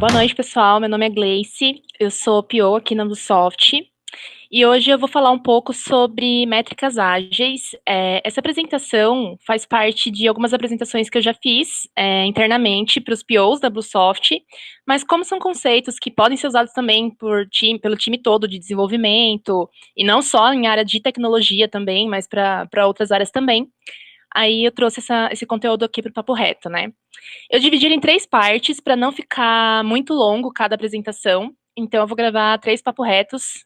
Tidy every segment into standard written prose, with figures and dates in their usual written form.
Boa noite, pessoal. Meu nome é Gleice, eu sou PO aqui na Bluesoft e hoje eu vou falar um pouco sobre métricas ágeis. Essa apresentação faz parte de algumas apresentações que eu já fiz internamente para os POs da Bluesoft, mas como são conceitos que podem ser usados também pelo time todo de desenvolvimento, e não só em área de tecnologia também, mas para outras áreas também, aí eu trouxe esse conteúdo aqui para o Papo Reto, né? Eu dividi ele em três partes para não ficar muito longo cada apresentação. Então, eu vou gravar três papo retos,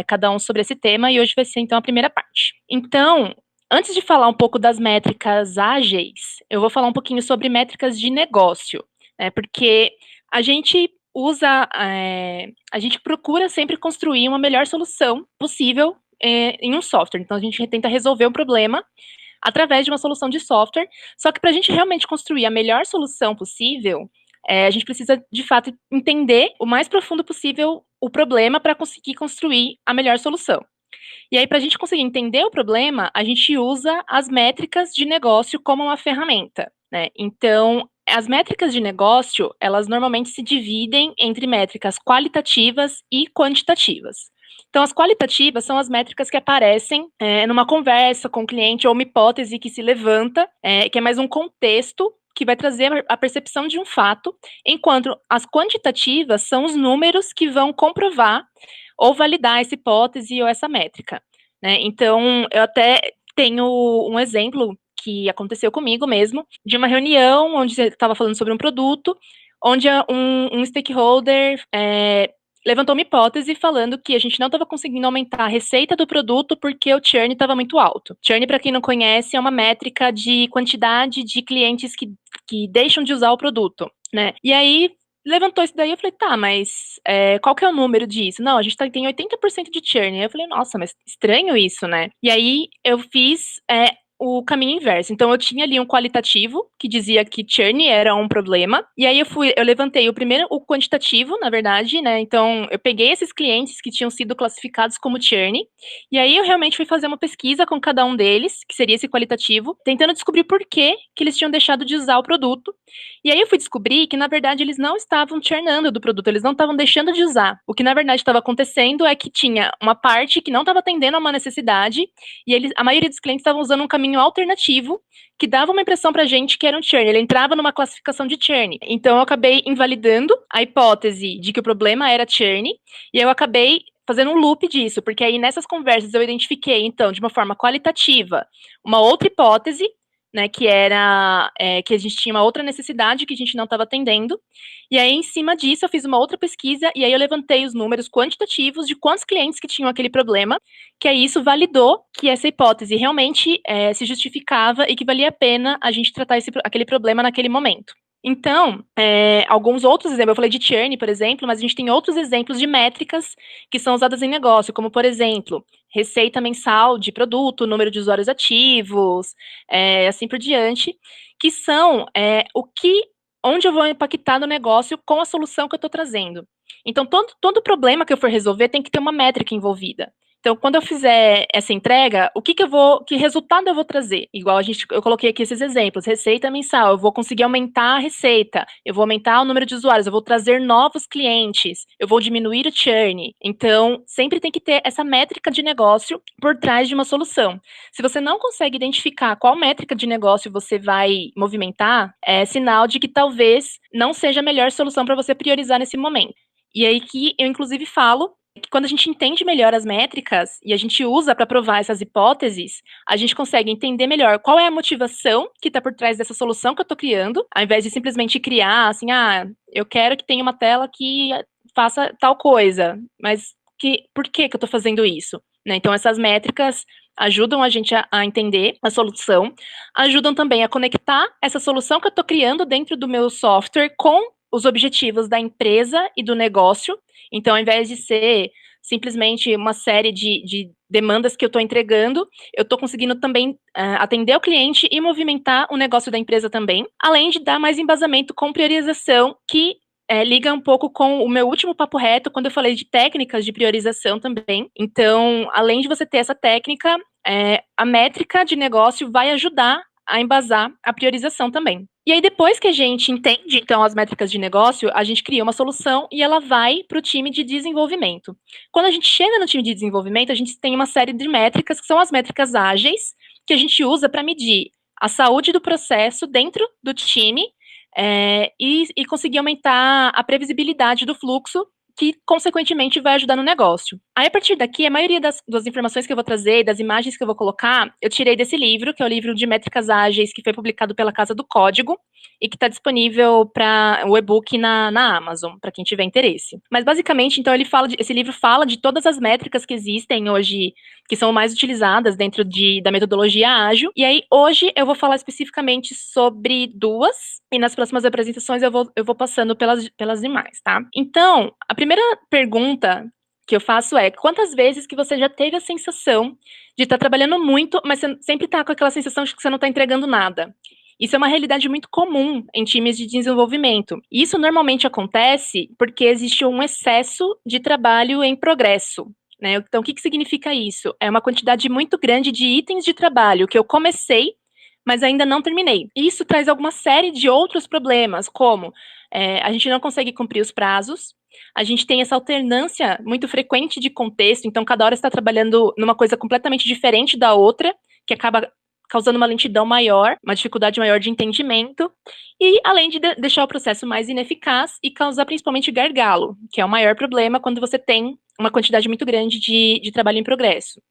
cada um sobre esse tema, e hoje vai ser então a primeira parte. Então, antes de falar um pouco das métricas ágeis, eu vou falar um pouquinho sobre métricas de negócio, né? Porque a gente a gente procura sempre construir uma melhor solução possível em um software. Então, a gente tenta resolver um problema através de uma solução de software. Só que para a gente realmente construir a melhor solução possível, a gente precisa, de fato, entender o mais profundo possível o problema para conseguir construir a melhor solução. E aí, para a gente conseguir entender o problema, a gente usa as métricas de negócio como uma ferramenta, né? Então, as métricas de negócio, elas normalmente se dividem entre métricas qualitativas e quantitativas. Então, as qualitativas são as métricas que aparecem numa conversa com o cliente ou uma hipótese que se levanta, que é mais um contexto que vai trazer a percepção de um fato, enquanto as quantitativas são os números que vão comprovar ou validar essa hipótese ou essa métrica, né? Então, eu até tenho um exemplo que aconteceu comigo mesmo, de uma reunião onde você estava falando sobre um produto, onde um stakeholder levantou uma hipótese falando que a gente não estava conseguindo aumentar a receita do produto porque o churn estava muito alto. Churn, para quem não conhece, é uma métrica de quantidade de clientes que deixam de usar o produto, né? E aí levantou isso daí, eu falei, tá, mas qual que é o número disso? Não, a gente tem 80% de churn. Aí eu falei, nossa, mas estranho isso, né? E aí eu fiz o caminho inverso. Então eu tinha ali um qualitativo que dizia que churn era um problema. E aí eu levantei o quantitativo, na verdade, né? Então eu peguei esses clientes que tinham sido classificados como churn, e aí eu realmente fui fazer uma pesquisa com cada um deles, que seria esse qualitativo, tentando descobrir por que eles tinham deixado de usar o produto. E aí eu fui descobrir que, na verdade, eles não estavam churnando do produto, eles não estavam deixando de usar. O que, na verdade, estava acontecendo é que tinha uma parte que não estava atendendo a uma necessidade, e a maioria dos clientes estavam usando um caminho alternativo, que dava uma impressão pra gente que era um churn, ele entrava numa classificação de churn. Então eu acabei invalidando a hipótese de que o problema era churn, e eu acabei fazendo um loop disso, porque aí nessas conversas eu identifiquei, então, de uma forma qualitativa, uma outra hipótese, né, que era que a gente tinha uma outra necessidade que a gente não estava atendendo, e aí em cima disso eu fiz uma outra pesquisa, e aí eu levantei os números quantitativos de quantos clientes que tinham aquele problema, que aí isso validou que essa hipótese realmente se justificava e que valia a pena a gente tratar aquele problema naquele momento. Então, alguns outros exemplos, eu falei de churn, por exemplo, mas a gente tem outros exemplos de métricas que são usadas em negócio, como, por exemplo, receita mensal de produto, número de usuários ativos, assim por diante, que são onde eu vou impactar no negócio com a solução que eu estou trazendo. Então, todo problema que eu for resolver tem que ter uma métrica envolvida. Então, quando eu fizer essa entrega, que resultado eu vou trazer? Igual eu coloquei aqui esses exemplos, receita mensal, eu vou conseguir aumentar a receita, eu vou aumentar o número de usuários, eu vou trazer novos clientes, eu vou diminuir o churn. Então, sempre tem que ter essa métrica de negócio por trás de uma solução. Se você não consegue identificar qual métrica de negócio você vai movimentar, é sinal de que talvez não seja a melhor solução para você priorizar nesse momento. E aí que eu, inclusive, falo que quando a gente entende melhor as métricas e a gente usa para provar essas hipóteses, a gente consegue entender melhor qual é a motivação que está por trás dessa solução que eu estou criando, ao invés de simplesmente criar assim, eu quero que tenha uma tela que faça tal coisa, mas por que eu estou fazendo isso? Né? Então, essas métricas ajudam a gente a entender a solução, ajudam também a conectar essa solução que eu estou criando dentro do meu software com os objetivos da empresa e do negócio. Então, ao invés de ser simplesmente uma série de demandas que eu estou entregando, eu estou conseguindo também atender o cliente e movimentar o negócio da empresa também, além de dar mais embasamento com priorização, que liga um pouco com o meu último papo reto, quando eu falei de técnicas de priorização também. Então, além de você ter essa técnica, a métrica de negócio vai ajudar a embasar a priorização também. E aí, depois que a gente entende, então, as métricas de negócio, a gente cria uma solução e ela vai para o time de desenvolvimento. Quando a gente chega no time de desenvolvimento, a gente tem uma série de métricas, que são as métricas ágeis, que a gente usa para medir a saúde do processo dentro do time e conseguir aumentar a previsibilidade do fluxo, que, consequentemente, vai ajudar no negócio. Aí, a partir daqui, a maioria das informações que eu vou trazer, das imagens que eu vou colocar, eu tirei desse livro, que é o livro de métricas ágeis, que foi publicado pela Casa do Código, e que está disponível para o e-book na Amazon, para quem tiver interesse. Mas, basicamente, então, esse livro fala de todas as métricas que existem hoje, que são mais utilizadas dentro da metodologia ágil. E aí, hoje, eu vou falar especificamente sobre duas, e nas próximas apresentações eu vou passando pelas demais, tá? Então, a primeira pergunta que eu faço é: quantas vezes que você já teve a sensação de estar trabalhando muito, mas você sempre está com aquela sensação de que você não está entregando nada? Isso é uma realidade muito comum em times de desenvolvimento. Isso normalmente acontece porque existe um excesso de trabalho em progresso, né? Então, o que significa isso? É uma quantidade muito grande de itens de trabalho que eu comecei, mas ainda não terminei. Isso traz alguma série de outros problemas, como a gente não consegue cumprir os prazos, a gente tem essa alternância muito frequente de contexto, então cada hora está trabalhando numa coisa completamente diferente da outra, que acaba causando uma lentidão maior, uma dificuldade maior de entendimento, e além de deixar o processo mais ineficaz e causar principalmente gargalo, que é o maior problema quando você tem uma quantidade muito grande de trabalho em progresso.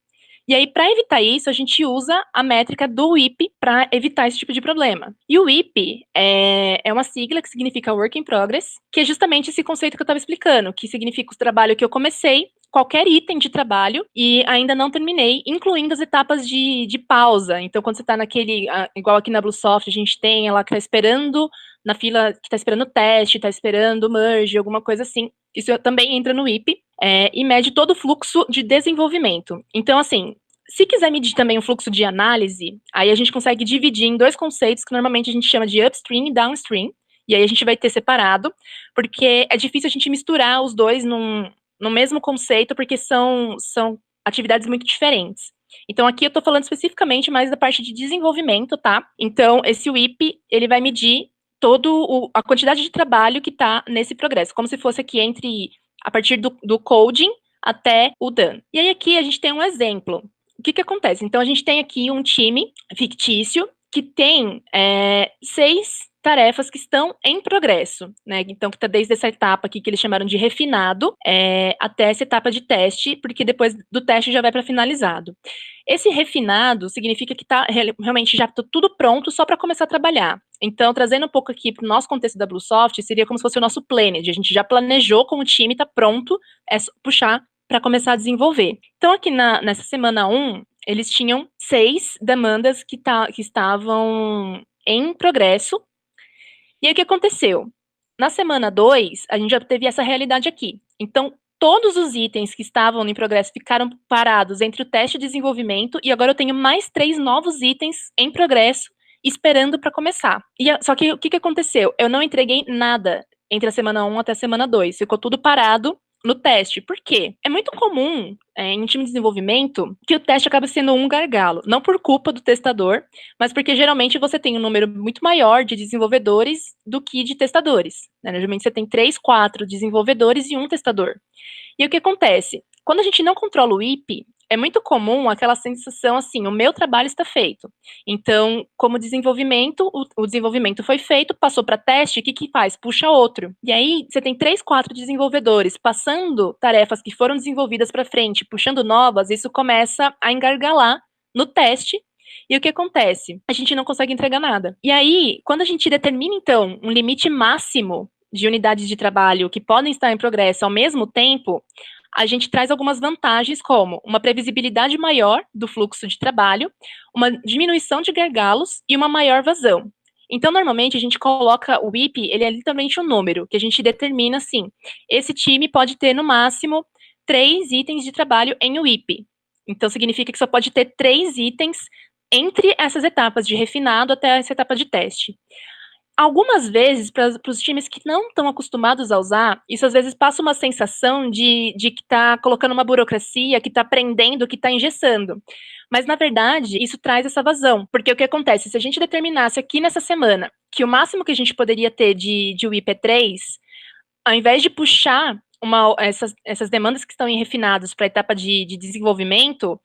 E aí, para evitar isso, a gente usa a métrica do WIP para evitar esse tipo de problema. E o WIP é uma sigla que significa Work in Progress, que é justamente esse conceito que eu estava explicando, que significa o trabalho que eu comecei, qualquer item de trabalho, e ainda não terminei, incluindo as etapas de pausa. Então, quando você está igual aqui na Bluesoft, a gente tem ela que está esperando na fila, que está esperando o teste, está esperando o merge, alguma coisa assim. Isso também entra no WIP. E mede todo o fluxo de desenvolvimento. Então, assim, se quiser medir também o fluxo de análise, aí a gente consegue dividir em dois conceitos que normalmente a gente chama de upstream e downstream, e aí a gente vai ter separado, porque é difícil a gente misturar os dois no mesmo conceito, porque são atividades muito diferentes. Então, aqui eu estou falando especificamente mais da parte de desenvolvimento, tá? Então, esse WIP, ele vai medir a quantidade de trabalho que está nesse progresso, como se fosse aqui a partir do coding até o done. E aí aqui a gente tem um exemplo. O que acontece? Então a gente tem aqui um time fictício que tem 6 tarefas que estão em progresso, né? Então, que está desde essa etapa aqui que eles chamaram de refinado, até essa etapa de teste, porque depois do teste já vai para finalizado. Esse refinado significa que está realmente já tá tudo pronto só para começar a trabalhar. Então, trazendo um pouco aqui para o nosso contexto da Bluesoft, seria como se fosse o nosso Planet. A gente já planejou como o time está pronto, é só puxar para começar a desenvolver. Então, aqui nessa semana 1, eles tinham 6 demandas que estavam em progresso. E aí, o que aconteceu? Na semana 2, a gente já teve essa realidade aqui. Então, todos os itens que estavam em progresso ficaram parados entre o teste e o desenvolvimento, e agora eu tenho mais 3 novos itens em progresso, esperando para começar. Só que o que aconteceu? Eu não entreguei nada entre a semana 1 até a semana 2. Ficou tudo parado no teste. Por quê? É muito comum em um time de desenvolvimento que o teste acaba sendo um gargalo. Não por culpa do testador, mas porque geralmente você tem um número muito maior de desenvolvedores do que de testadores, né? Geralmente você tem 3, 4 desenvolvedores e um testador. E o que acontece? Quando a gente não controla o IP, é muito comum aquela sensação assim: o meu trabalho está feito. Então, como desenvolvimento, o desenvolvimento foi feito, passou para teste, o que faz? Puxa outro. E aí, você tem 3, 4 desenvolvedores passando tarefas que foram desenvolvidas para frente, puxando novas, isso começa a engargalar no teste. E o que acontece? A gente não consegue entregar nada. E aí, quando a gente determina, então, um limite máximo de unidades de trabalho que podem estar em progresso ao mesmo tempo, a gente traz algumas vantagens, como uma previsibilidade maior do fluxo de trabalho, uma diminuição de gargalos e uma maior vazão. Então, normalmente, a gente coloca o WIP, ele é literalmente um número, que a gente determina assim: esse time pode ter, no máximo, 3 itens de trabalho em WIP. Então, significa que só pode ter 3 itens entre essas etapas de refinado até essa etapa de teste. Algumas vezes, para os times que não estão acostumados a usar, isso às vezes passa uma sensação de que está colocando uma burocracia, que está prendendo, que está engessando. Mas, na verdade, isso traz essa vazão. Porque o que acontece? Se a gente determinasse aqui nessa semana que o máximo que a gente poderia ter de WIP é 3, ao invés de puxar essas demandas que estão em refinados para a etapa de desenvolvimento,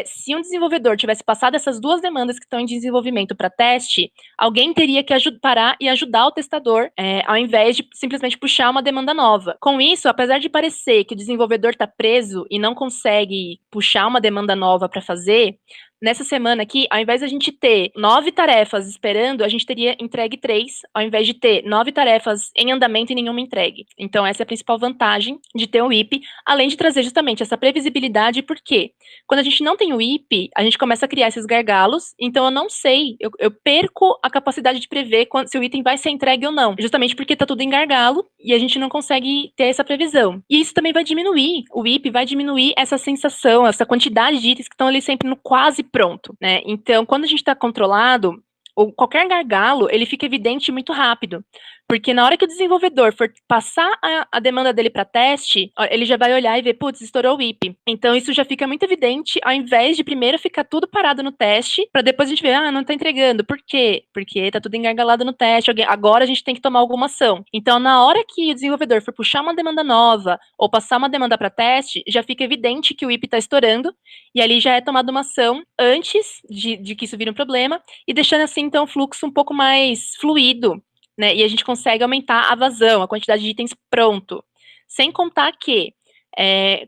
se um desenvolvedor tivesse passado essas duas demandas que estão em desenvolvimento para teste, alguém teria que parar e ajudar o testador, ao invés de simplesmente puxar uma demanda nova. Com isso, apesar de parecer que o desenvolvedor está preso e não consegue puxar uma demanda nova para fazer, nessa semana aqui, ao invés de a gente ter 9 tarefas esperando, a gente teria entregue 3, ao invés de ter 9 tarefas em andamento e nenhuma entregue. Então, essa é a principal vantagem de ter o WIP, além de trazer justamente essa previsibilidade, porque quando a gente não tem o WIP, a gente começa a criar esses gargalos, então eu não sei, eu perco a capacidade de prever se o item vai ser entregue ou não, justamente porque está tudo em gargalo e a gente não consegue ter essa previsão. E isso também vai diminuir, o WIP vai diminuir essa sensação, essa quantidade de itens que estão ali sempre no quase pronto, né? Então, quando a gente está controlado, ou qualquer gargalo, ele fica evidente muito rápido. Porque na hora que o desenvolvedor for passar a demanda dele para teste, ele já vai olhar e ver, putz, estourou o WIP. Então isso já fica muito evidente, ao invés de primeiro ficar tudo parado no teste, para depois a gente ver, não tá entregando. Por quê? Porque tá tudo engargalado no teste, agora a gente tem que tomar alguma ação. Então, na hora que o desenvolvedor for puxar uma demanda nova ou passar uma demanda para teste, já fica evidente que o WIP está estourando, e ali já é tomada uma ação antes de que isso vire um problema, e deixando assim, então, o fluxo um pouco mais fluido, né? E a gente consegue aumentar a vazão, a quantidade de itens pronto. Sem contar que,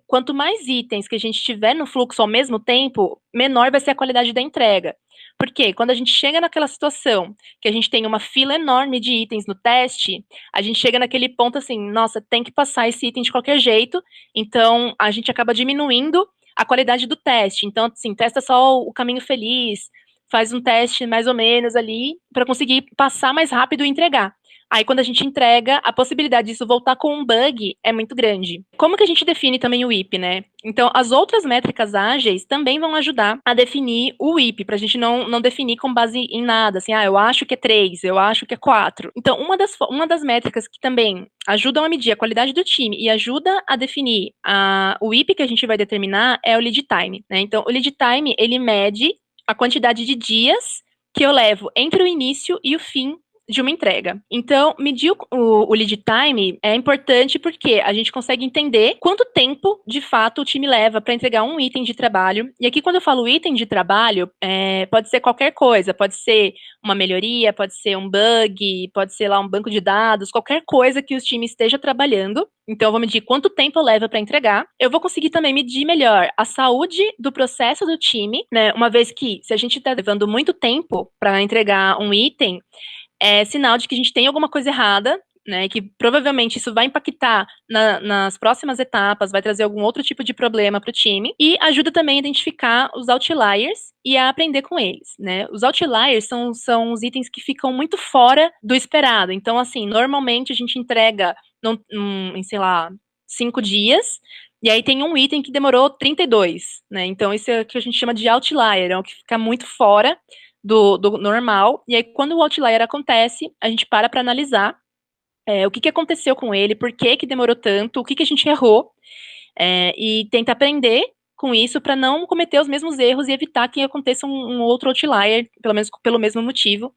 quanto mais itens que a gente tiver no fluxo ao mesmo tempo, menor vai ser a qualidade da entrega. Porque quando a gente chega naquela situação que a gente tem uma fila enorme de itens no teste, a gente chega naquele ponto assim, nossa, tem que passar esse item de qualquer jeito, então a gente acaba diminuindo a qualidade do teste. Então, assim, testa só o caminho feliz, faz um teste mais ou menos ali para conseguir passar mais rápido e entregar. Aí, quando a gente entrega, a possibilidade disso voltar com um bug é muito grande. Como que a gente define também o WIP, né? Então, as outras métricas ágeis também vão ajudar a definir o WIP, para a gente não definir com base em nada, assim, eu acho que é 3, eu acho que é 4. Então, uma das métricas que também ajudam a medir a qualidade do time e ajuda a definir o WIP que a gente vai determinar é o lead time, né? Então, o lead time, ele mede a quantidade de dias que eu levo entre o início e o fim de uma entrega. Então, medir o lead time é importante porque a gente consegue entender quanto tempo, de fato, o time leva para entregar um item de trabalho. E aqui, quando eu falo item de trabalho, pode ser qualquer coisa. Pode ser uma melhoria, pode ser um bug, pode ser lá um banco de dados, qualquer coisa que o time esteja trabalhando. Então, eu vou medir quanto tempo leva para entregar. Eu vou conseguir também medir melhor a saúde do processo do time, né? Uma vez que, se a gente está levando muito tempo para entregar um item, é sinal de que a gente tem alguma coisa errada, né? Que provavelmente isso vai impactar nas próximas etapas, vai trazer algum outro tipo de problema para o time. E ajuda também a identificar os outliers e a aprender com eles, né? Os outliers são os itens que ficam muito fora do esperado. Então, assim, normalmente a gente entrega em, sei lá, 5 dias, e aí tem um item que demorou 32, né? Então, isso é o que a gente chama de outlier, é o que fica muito fora do normal. E aí, quando o outlier acontece, a gente para analisar o que aconteceu com ele, por que demorou tanto, o que a gente errou, e tenta aprender com isso para não cometer os mesmos erros e evitar que aconteça um outro outlier, pelo menos pelo mesmo motivo,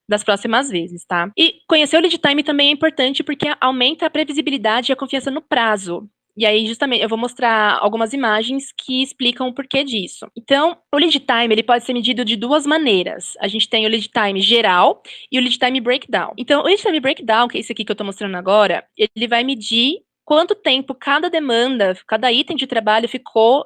das próximas vezes, tá? E conhecer o lead time também é importante porque aumenta a previsibilidade e a confiança no prazo. E aí, justamente, eu vou mostrar algumas imagens que explicam o porquê disso. Então, o lead time, ele pode ser medido de duas maneiras. A gente tem o lead time geral e o lead time breakdown. Então, o lead time breakdown, que é esse aqui que eu tô mostrando agora, ele vai medir quanto tempo cada demanda, cada item de trabalho ficou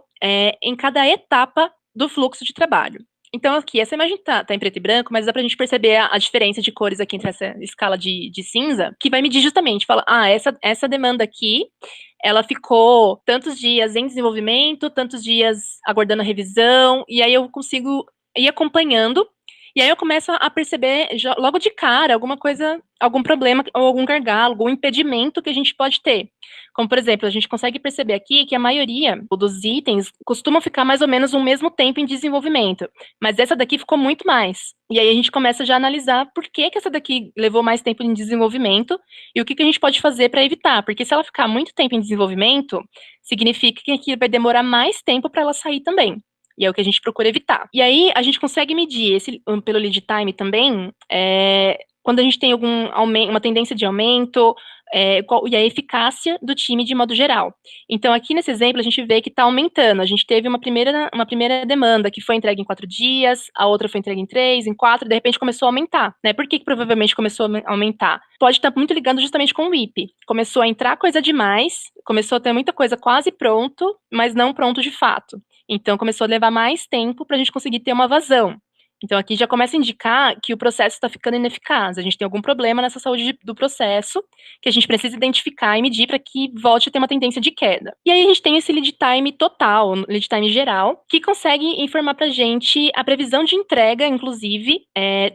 em cada etapa do fluxo de trabalho. Então, aqui, essa imagem tá em preto e branco, mas dá pra gente perceber a diferença de cores aqui entre essa escala de cinza, que vai medir justamente, fala, essa demanda aqui, ela ficou tantos dias em desenvolvimento, tantos dias aguardando a revisão, e aí eu consigo ir acompanhando, e aí eu começo a perceber logo de cara alguma coisa, algum problema, ou algum gargalo, algum impedimento que a gente pode ter. Como, por exemplo, a gente consegue perceber aqui que a maioria dos itens costumam ficar mais ou menos o mesmo tempo em desenvolvimento, mas essa daqui ficou muito mais. E aí a gente começa já a analisar por que essa daqui levou mais tempo em desenvolvimento e o que a gente pode fazer para evitar, porque se ela ficar muito tempo em desenvolvimento, significa que aqui vai demorar mais tempo para ela sair também. e é o que a gente procura evitar. E aí, a gente consegue medir pelo lead time também, quando a gente tem uma tendência de aumento, e a eficácia do time de modo geral. Então, aqui nesse exemplo, a gente vê que está aumentando. A gente teve uma primeira demanda que foi entregue em 4 dias, a outra foi entregue em 3, em 4, e de repente começou a aumentar, né? Por que provavelmente começou a aumentar? Pode estar muito ligado justamente com o WIP. Começou a entrar coisa demais, começou a ter muita coisa quase pronto, mas não pronto de fato. Então, começou a levar mais tempo para a gente conseguir ter uma vazão. Então, aqui já começa a indicar que o processo está ficando ineficaz. A gente tem algum problema nessa saúde do processo que a gente precisa identificar e medir para que volte a ter uma tendência de queda. E aí a gente tem esse lead time total, lead time geral, que consegue informar para a gente a previsão de entrega, inclusive,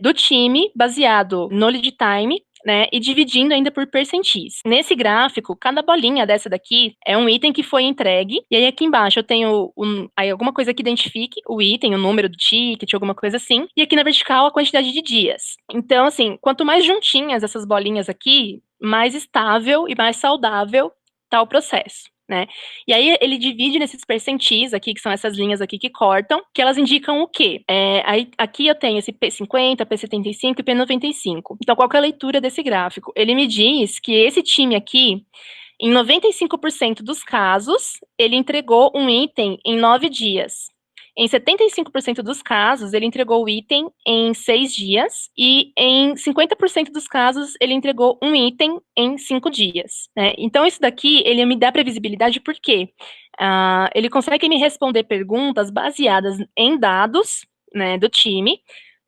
do time, baseado no lead time, né, e dividindo ainda por percentis. Nesse gráfico, cada bolinha dessa daqui é um item que foi entregue, e aí aqui embaixo eu tenho aí alguma coisa que identifique o item, o número do ticket, alguma coisa assim, e aqui na vertical a quantidade de dias. Então, assim, quanto mais juntinhas essas bolinhas aqui, mais estável e mais saudável tá o processo, né? E aí ele divide nesses percentis aqui, que são essas linhas aqui que cortam, que elas indicam o quê? Aí, aqui eu tenho esse P50, P75 e P95. Então, qual que é a leitura desse gráfico? Ele me diz que esse time aqui, em 95% dos casos, ele entregou um item em 9 dias. Em 75% dos casos, ele entregou o item em 6 dias, e em 50% dos casos, ele entregou um item em 5 dias, né? Então, isso daqui, ele me dá previsibilidade porque ele consegue me responder perguntas baseadas em dados, né, do time.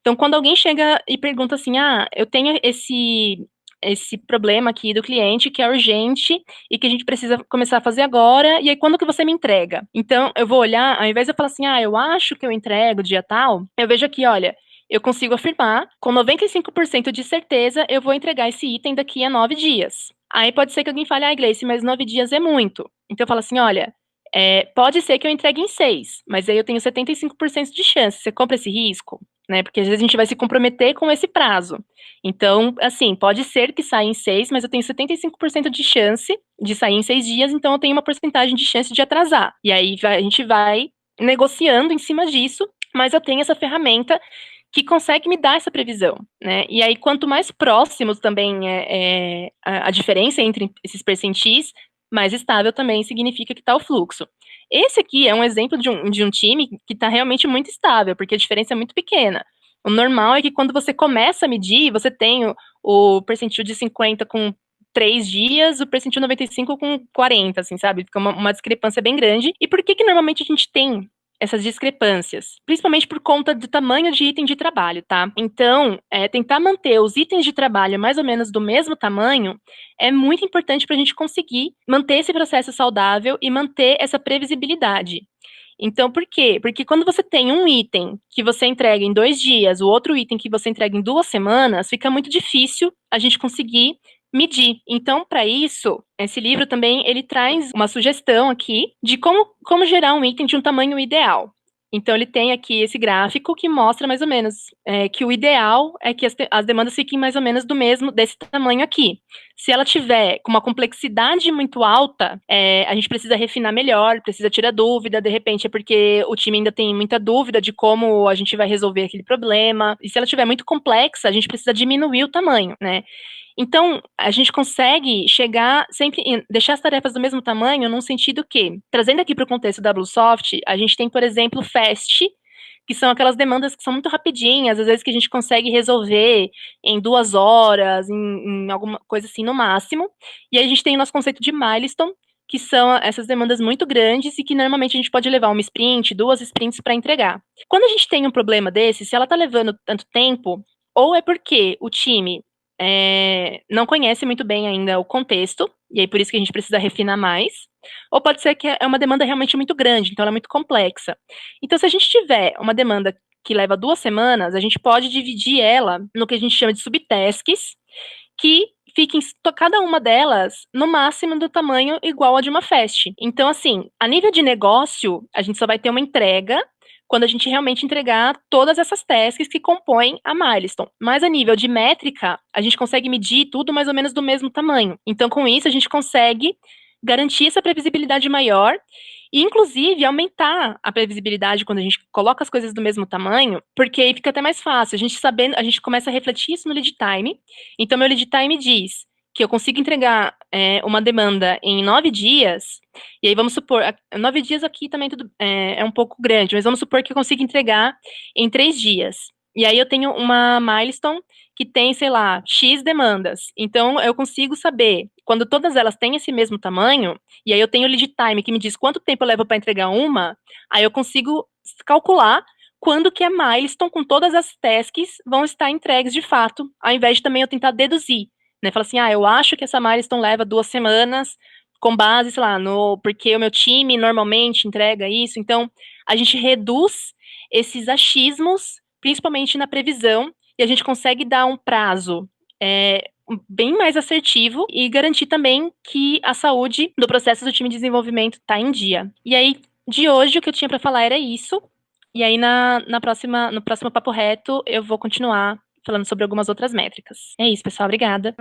Então, quando alguém chega e pergunta assim, eu tenho esse problema aqui do cliente que é urgente e que a gente precisa começar a fazer agora, e aí quando que você me entrega? Então, eu vou olhar, ao invés de eu falar assim, eu acho que eu entrego dia tal, eu vejo aqui, olha, eu consigo afirmar, com 95% de certeza, eu vou entregar esse item daqui a 9 dias. Aí pode ser que alguém fale, Gleice, mas 9 dias é muito. Então eu falo assim, olha, pode ser que eu entregue em 6, mas aí eu tenho 75% de chance. Você compra esse risco? Né? Porque às vezes a gente vai se comprometer com esse prazo. Então, assim, pode ser que saia em 6, mas eu tenho 75% de chance de sair em 6 dias, então eu tenho uma porcentagem de chance de atrasar. E aí a gente vai negociando em cima disso, mas eu tenho essa ferramenta que consegue me dar essa previsão, né? E aí, quanto mais próximos também a diferença entre esses percentis, mais estável também significa que está o fluxo. Esse aqui é um exemplo de um time que está realmente muito estável, porque a diferença é muito pequena. O normal é que quando você começa a medir, você tem o percentil de 50 com 3 dias, o percentil 95 com 40, assim, sabe? Fica uma discrepância bem grande. E por que normalmente a gente tem essas discrepâncias? Principalmente por conta do tamanho de item de trabalho, tá? Então, tentar manter os itens de trabalho mais ou menos do mesmo tamanho é muito importante para a gente conseguir manter esse processo saudável e manter essa previsibilidade. Então, por quê? Porque quando você tem um item que você entrega em 2 dias, o outro item que você entrega em 2 semanas, fica muito difícil a gente conseguir medir. Então, para isso, esse livro também, ele traz uma sugestão aqui de como gerar um item de um tamanho ideal. Então, ele tem aqui esse gráfico que mostra mais ou menos que o ideal é que as demandas fiquem mais ou menos desse tamanho aqui. Se ela tiver com uma complexidade muito alta, a gente precisa refinar melhor, precisa tirar dúvida, de repente é porque o time ainda tem muita dúvida de como a gente vai resolver aquele problema. E se ela tiver muito complexa, a gente precisa diminuir o tamanho, né? Então, a gente consegue chegar sempre deixar as tarefas do mesmo tamanho, num sentido que, trazendo aqui para o contexto da Bluesoft, a gente tem, por exemplo, Fast, que são aquelas demandas que são muito rapidinhas, às vezes que a gente consegue resolver em 2 horas, em alguma coisa assim no máximo. E aí a gente tem o nosso conceito de milestone, que são essas demandas muito grandes e que normalmente a gente pode levar uma sprint, 2 sprints para entregar. Quando a gente tem um problema desse, se ela está levando tanto tempo, ou é porque o time não conhece muito bem ainda o contexto, e aí por isso que a gente precisa refinar mais, ou pode ser que é uma demanda realmente muito grande, então ela é muito complexa. Então, se a gente tiver uma demanda que leva 2 semanas, a gente pode dividir ela no que a gente chama de subtasks, que fiquem cada uma delas no máximo do tamanho igual a de uma fast. Então, assim, a nível de negócio, a gente só vai ter uma entrega quando a gente realmente entregar todas essas tasks que compõem a milestone. Mas a nível de métrica, a gente consegue medir tudo mais ou menos do mesmo tamanho. Então, com isso, a gente consegue garantir essa previsibilidade maior E, inclusive, aumentar a previsibilidade quando a gente coloca as coisas do mesmo tamanho, porque aí fica até mais fácil. A gente sabendo, a gente começa a refletir isso no lead time. Então, meu lead time diz que eu consigo entregar uma demanda em 9 dias, e aí vamos supor, 9 dias aqui também tudo, é um pouco grande, mas vamos supor que eu consigo entregar em 3 dias. E aí eu tenho uma milestone que tem, sei lá, X demandas. Então, eu consigo saber, quando todas elas têm esse mesmo tamanho, e aí eu tenho o lead time que me diz quanto tempo eu levo para entregar uma, aí eu consigo calcular quando que a milestone com todas as tasks vão estar entregues de fato, ao invés de também eu tentar deduzir, né? Falar assim, eu acho que essa milestone leva 2 semanas, com base, sei lá, no porque o meu time normalmente entrega isso. Então, a gente reduz esses achismos, principalmente na previsão, e a gente consegue dar um prazo bem mais assertivo e garantir também que a saúde do processo do time de desenvolvimento está em dia. E aí, de hoje, o que eu tinha para falar era isso. E aí, no próximo Papo Reto, eu vou continuar falando sobre algumas outras métricas. É isso, pessoal. Obrigada.